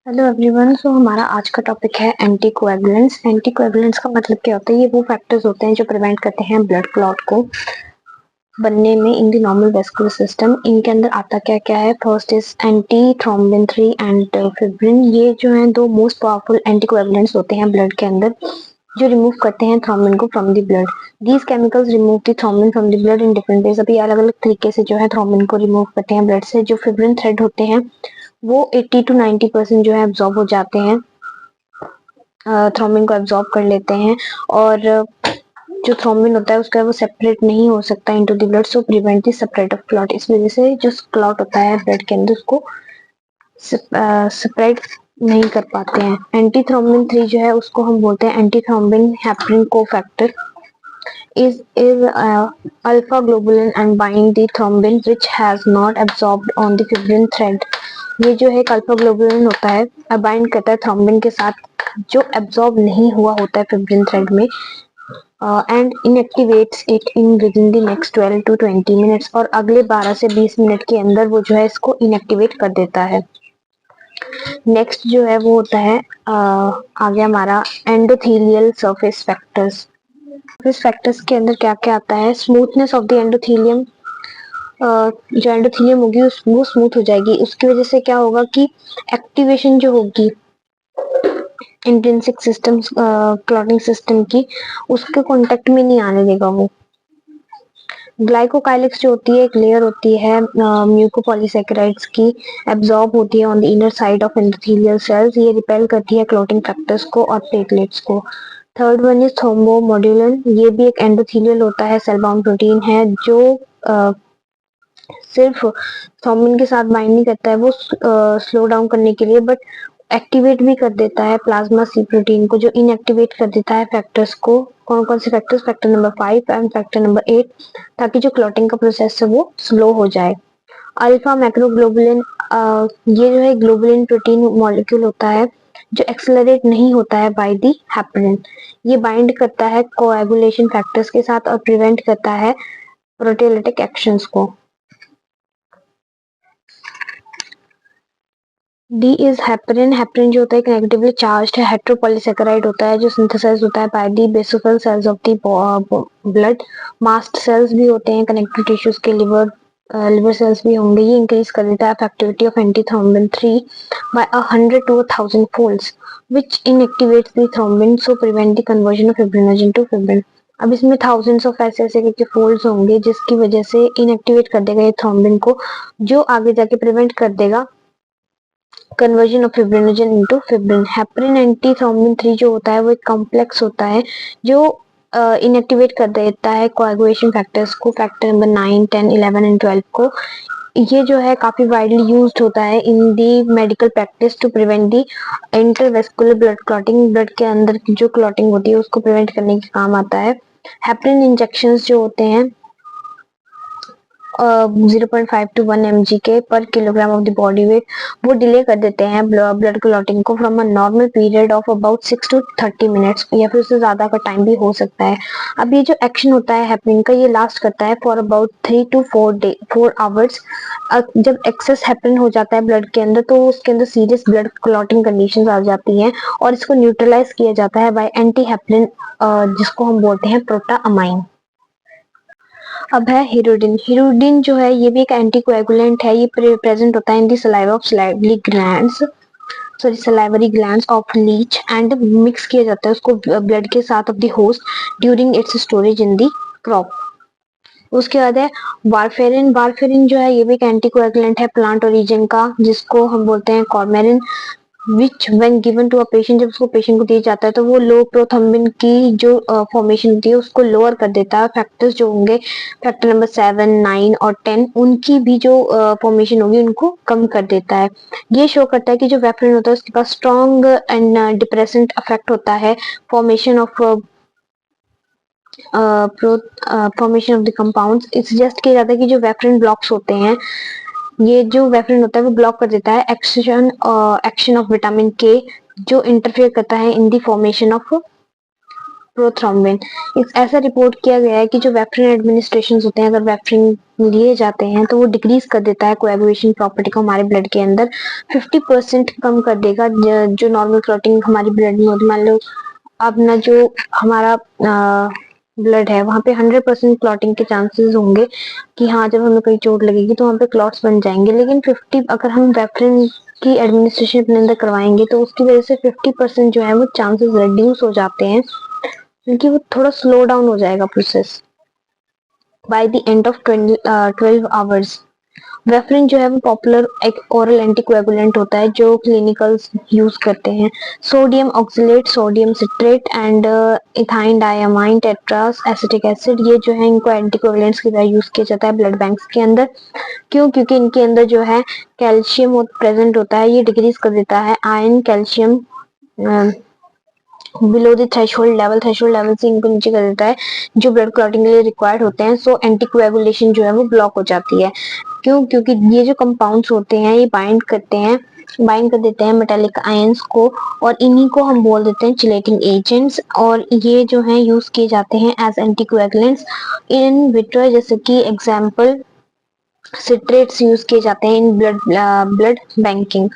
Hello everyone. सो हमारा आज का टॉपिक है एंटीकोएगुलेंट्स। एंटीकोएगुलेंट्स का मतलब क्या होता है? ये वो फैक्टर्स होते हैं जो प्रिवेंट करते हैं ब्लड क्लॉट को बनने में in the normal vascular system. इनके अंदर आता क्या क्या है? First is anti thrombin 3 and fibrin. ये जो है दो मोस्ट पावरफुल एंटीकोएगुलेंट्स होते हैं ब्लड के अंदर, जो रिमूव करते हैं थ्रोम्बिन को from the blood. These chemicals remove the thrombin from the blood in different ways. अभी अलग अलग तरीके से जो है थ्रोम्बिन को रिमूव करते हैं ब्लड से। जो फिब्रिन थ्रेड होते हैं वो 80 to 90% जो है एब्जॉर्ब हो जाते हैं, थ्रोम्बिन को एब्जॉर्ब कर लेते हैं। और जो थ्रोम्बिन होता है उसका वो सेपरेट नहीं हो सकता into the blood, so prevent the separate of clot. इस वजह से जो क्लॉट होता है ब्लड के अंदर उसको सेपरेट नहीं कर पाते हैं। एंटी थ्रोम्बिन 3 जो है उसको हम बोलते हैं anti thrombin heparin cofactor is alpha globulin and bind the thrombin which has not absorbed on the fibrin thread। ये जो है अल्फा ग्लोबुलिन होता है, बाइंड करता है थ्रोम्बिन के साथ जो एब्जॉर्ब नहीं हुआ होता है फिब्रिन थ्रेड में, and inactivates it in within the next 12 to 20 minutes. और अगले 12 से 20 मिनट के अंदर वो जो है इसको इनएक्टिवेट कर देता है। नेक्स्ट जो है वो होता है आ गया हमारा endothelial surface factors. Surface factors के अंदर क्या क्या आता है? Smoothness of the endothelium. जो एंडोथेलियम होगी वो स्मूथ हो जाएगी। उसकी वजह से क्या होगा कि एक्टिवेशन जो होगी इंट्रिंसिक सिस्टम, क्लॉटिंग सिस्टम की, उसके कांटेक्ट में नहीं आने देगा वो। ग्लाइकोकाइलिक्स जो होती है एक लेयर होती है म्यूकोपॉलीसैकेराइड्स की, एब्जॉर्ब होती है on the inner side of endothelial cells. ये रिपेल करती है क्लॉटिंग फैक्टर्स को और प्लेटलेट्स को। Third one is thrombomodulin. ये भी एक एंडोथेलियल होता है, सेल बाउंड प्रोटीन है जो सिर्फ थ्रोम्बिन के साथ बाइंड नहीं करता है वो स्लो डाउन करने के लिए, बट एक्टिवेट भी कर देता है प्लाज्मा सी प्रोटीन को, जो इनएक्टिवेट कर देता है फैक्टर्स को। कौन कौन से factors? Factor number 5 and factor number 8, ताकि जो क्लॉटिंग का प्रोसेस है वो स्लो हो जाए। अल्फा मैक्रोग्लोबुलिन, ये जो है ग्लोबुलिन प्रोटीन मॉलिक्यूल होता है जो एक्सेलरेट नहीं होता है बाय द हेपरिन। ये बाइंड करता है कोएगुलेशन फैक्टर्स के साथ और प्रिवेंट करता है प्रोटियोलिटिक एक्शंस को। D is heparin. हेपरिन जो होता है एक नेगेटिवली चार्ज्ड है हेट्रोपॉलीसैकेराइड होता है जो सिंथेसाइज होता है by the basophil cells of the blood. Mast cells भी होते हैं कनेक्टिव टिश्यूज के, लिवर सेल्स भी होंगे। ये इंक्रीज कर देता है activity of anti thrombin 3 by 100 to 1000 folds which inactivates the thrombin so prevent the conversion of fibrinogen to fibrin। अब इसमें थाउजेंड्स ऑफ ऐसे ऐसे करके फोल्ड्स होंगे जिसकी वजह से इनएक्टिवेट कर देगा ये थ्रोम्बिन को, जो आगे जाके प्रिवेंट कर देगा conversion of fibrinogen into fibrin. Heparin anti thrombin 3 जो होता है वो एक कॉम्प्लेक्स होता है जो इनएक्टिवेट कर देता है कोएगुलेशन फैक्टर्स को, फैक्टर नंबर 9, 10, 11 एंड 12 को। ये जो है काफी वाइडली यूज्ड होता है in the medical practice to prevent the intervascular blood clotting. Blood के अंदर की जो क्लॉटिंग होती है उसको प्रिवेंट करने के काम आता है। हेपरिन इंजेक्शंस जो होते हैं 0.5 to 1 mg के पर kilogram of the body weight, वो डिले कर देते हैं ब्लड क्लॉटिंग को from a normal period of about 6 to 30 minutes, या फिर उससे ज्यादा का टाइम भी हो सकता है। अब ये जो एक्शन होता है हेपरिन का, ये लास्ट करता है फॉर अबाउट 3 to 4 आवर्स। जब एक्सेस हेपरिन हो जाता है ब्लड के अंदर तो उसके अंदर सीरियस ब्लड क्लॉटिंग कंडीशंस आ जाती हैं और इसको न्यूट्रलाइज किया जाता है बाय एंटी हेपरिन, जिसको हम बोलते हैं प्रोटाअमाइन। अब है हिरुडिन। हिरुडिन जो है ये भी एक एंटीकोएगुलेंट है। ये प्रेजेंट होता है in the saliva of salivary glands, sorry salivary glands of leech, and mix किया जाता है उसको ब्लड के साथ of the host during its storage in the crop. उसके बाद है वारफेरिन। वारफेरिन जो है ये भी एक एंटीकोएगुलेंट है प्लांट ओरिजिन का, जिसको हम बोलते हैं coumarin, which when given to a patient, जब उसको पेशेंट को दिया जाता है तो वो लो प्रोथम्बिन की जो फॉर्मेशन होती है उसको लोअर कर देता है। फैक्टर्स जो होंगे फैक्टर नंबर 7, 9 और 10, उनकी भी जो फॉर्मेशन होगी उनको कम कर देता है। ये शो करता है कि जो वेफरिन होता है उसके पास स्ट्रॉन्ग एंड डिप्रेसेंट इफेक्ट होता है formation of formation of the compounds. It suggest किया जाता है कि जो वेफरिन ब्लॉक्स होते हैं, ये जो वेफरिन होता है वो ब्लॉक कर देता है एक्शन ऑफ विटामिन के, जो इंटरफेयर करता है in the formation of prothrombin. ऐसा रिपोर्ट किया गया है कि जो वेफरिन एडमिनिस्ट्रेशन होते हैं, अगर वेफरिन लिए जाते हैं तो वो डिक्रीज कर देता है कोएगुलेशन प्रॉपर्टी को हमारे ब्लड के अंदर, 50% कम कर देगा जो नॉर्मल क्लॉटिंग हमारी ब्लड में होती है। मान लो अपना जो हमारा ब्लड है वहां पे 100% क्लॉटिंग के चांसेस होंगे कि हाँ जब हमें कहीं चोट लगेगी तो वहां पे क्लॉट्स बन जाएंगे, लेकिन 50 अगर हम वेफरिन की एडमिनिस्ट्रेशन अपने अंदर करवाएंगे तो उसकी वजह से 50% जो है वो चांसेस रिड्यूस हो जाते हैं, क्योंकि वो थोड़ा स्लो डाउन हो जाएगा process by the end of 12 hours. Warfarin जो है वो पॉपुलर एक ओरल एंटीकोएगुलेंट होता है जो क्लिनिकल्स यूज करते हैं। Sodium oxalate, sodium citrate and ethyne diamine tetras acetic acid, ये जो है इनको एंटीकोएगुलेंट्स की तरह यूज किया जाता है ब्लड बैंक्स के अंदर। क्यों? क्योंकि इनके अंदर जो है कैल्शियम प्रेजेंट होता है, ये डिक्रीज कर देता है iron calcium below the threshold level से इनको नीचे कर देता है जो ब्लड क्लॉटिंग के लिए रिक्वायर्ड होते हैं। सो एंटीकोएगुलेशन जो है वो ब्लॉक हो जाती है। क्यों? क्योंकि ये जो कंपाउंड्स होते हैं ये बाइंड कर देते हैं मेटालिक आयंस को, और इन्हीं को हम बोल देते हैं चिलेटिंग एजेंट्स, और ये जो है यूज किए जाते हैं एज एंटीकोएगुलेंट्स इन विट्रो, जैसे कि एग्जांपल सिट्रेट्स यूज किए जाते हैं इन ब्लड बैंकिंग।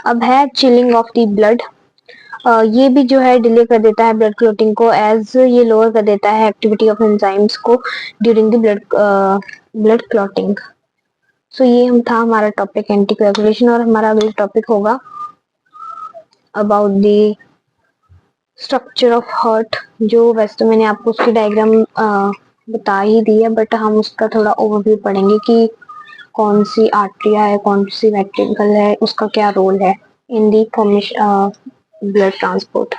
अब है चिलिंग ऑफ द ब्लड। ये भी जो है डिले कर देता है ब्लड क्लॉटिंग को, एज ये लोअर कर देता है एक्टिविटी ऑफ एंजाइम्स को ड्यूरिंग द ब्लड क्लॉटिंग। सो ये हम था हमारा टॉपिक एंटीकोएगुलेशन, और हमारा अगला टॉपिक होगा about the structure of heart, जो वैसे तो मैंने आपको उसकी डायग्राम बता ही दी है, बट हम उसका थोड़ा ओवरव्यू पढ़ेंगे कि कौन सी आर्टरिया है, कौन सी वेंट्रिकल है, उसका क्या रोल है in the formation blood transport.